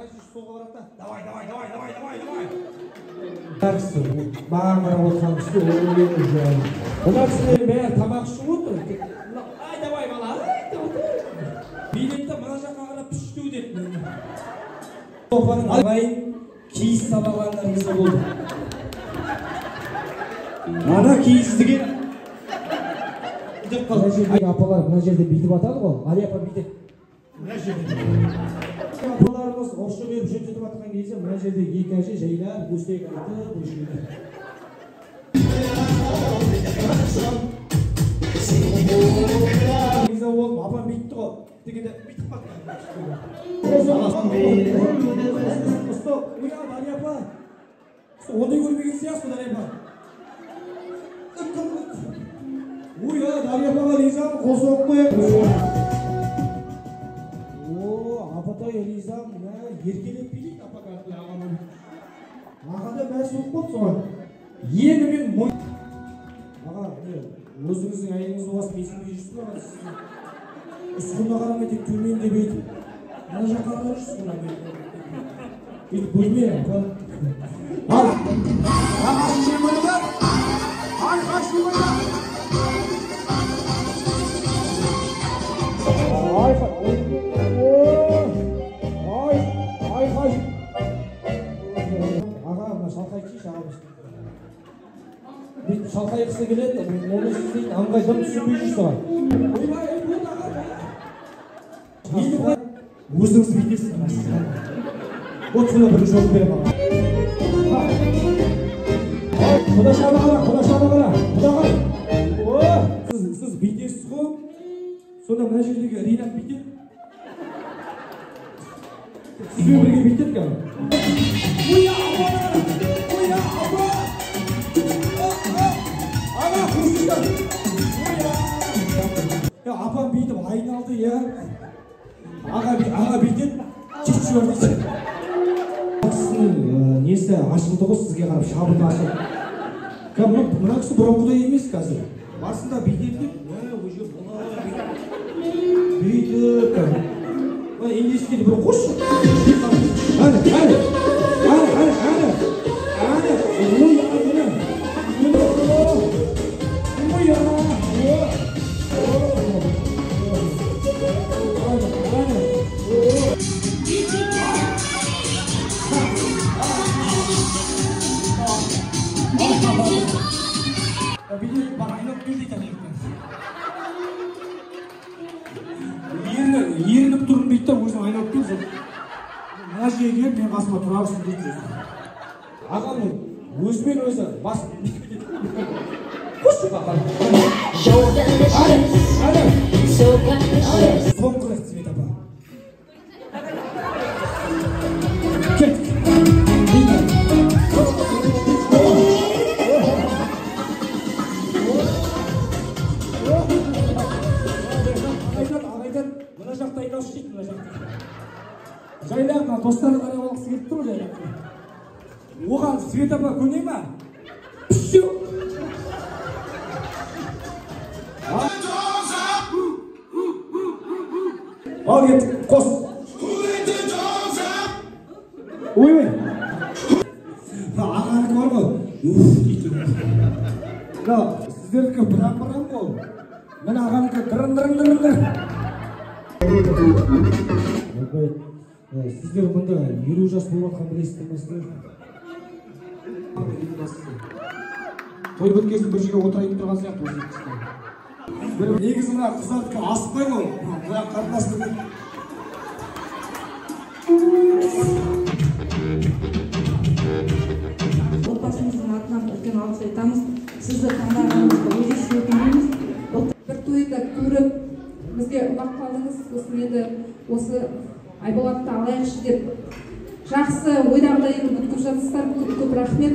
қайсы солға барады да. Давай. Таксы, маған қарап отырған кісі мына кісілер бәрі тамақ ішіп отыр. Ай, давай бала, билет та мына жаққа қарап пішту деді. Топаның ағайын киіз сабағандар кезде болды. Ана киіз деген апалар мына жерде бүйтіп атады ғой. Али апа бүйтіп мына жерде апаларымыз орысша беріп жетіп жатқан кезде мына жерде екі әже жайлап өстек айтып өшірді. Риза болып апам бүйтті ғой дегенде бүйтіп бақты. Ой Али апа ондай көрмеген сиясыз Али апа. Ой, Али апаға ризамын, қол соғып қояйық. Апатай ризам, еркелеп билейді апаға ағамын. Ағада бәрі соғып болды соған. Ені мен мой... Аға, өзіңіздің әйеліңізді басып есімге жүрсің ба? Үстіңді қарамай тек төмен деп ейтіп. Ана жаққа қарап жүрсің ба? Бүйтіп бөлме, апа. Ал! Ағасын жем ойнар! Айқасын ойнар! Шалқайғысы келеді, оны істейін, аңғайдан түсінбей жүрсі ғой. Өзіңіз бейтесіз ба? Отсына бір жол берем аға. Құда шабағала. Сіз бейтесіз ғой. Сонда мына жердегі Ринат бейтеді. Сізбен бірге бейтеді ке? Оя апа! Апам бүйтіп айналды, аға бүйтеді, кетші бар дейсі. Кісінің несі ашылды ғой сізге қарап, шабыны ашылды. Мұна кісі бұрынғыдай емес қазір. Басында бүйтеді деп, бүйтіп, ендескеді бір қошы. Ерініп тұрын дейді, өзің айналып келсің. Мына жерге келіп, мен қасыма тұрарсың дейді. Ағамның өзімен өзі басын қошы бақар. Соң қырық Свет апа. Кет. Мына жақта айналшы дейді, мына жақта. Жайлап, достары қарап алғысы келіп тұр жайлап. Оған Свет апа көне ма? Пүші! Ал кет, қос! Ой! Ағаныкі бар ғой? Дейді. Сіздердікі бұрам ғой. Мен ағаныкі дырын. Сіздер мұнда 50 жас болғанға білесіздер ме сіздер? Той біткесін бір жерге отырайын тұрған сияқты осы кісілер. Негізі мына қыздардікі асықпайды ғой, мына қатынастырды. Отбасымыздың атынан үлкен алғыс айтамыз. Сізді таңдағаныңызға өзі өкінеміз. Бір тойды көріп, бізге ұлақ қалдыңыз, сосын енді осы Айболатты алайықшы деп жақсы ойдағыдай етіп өткізіп жатсыздар. Көп рахмет.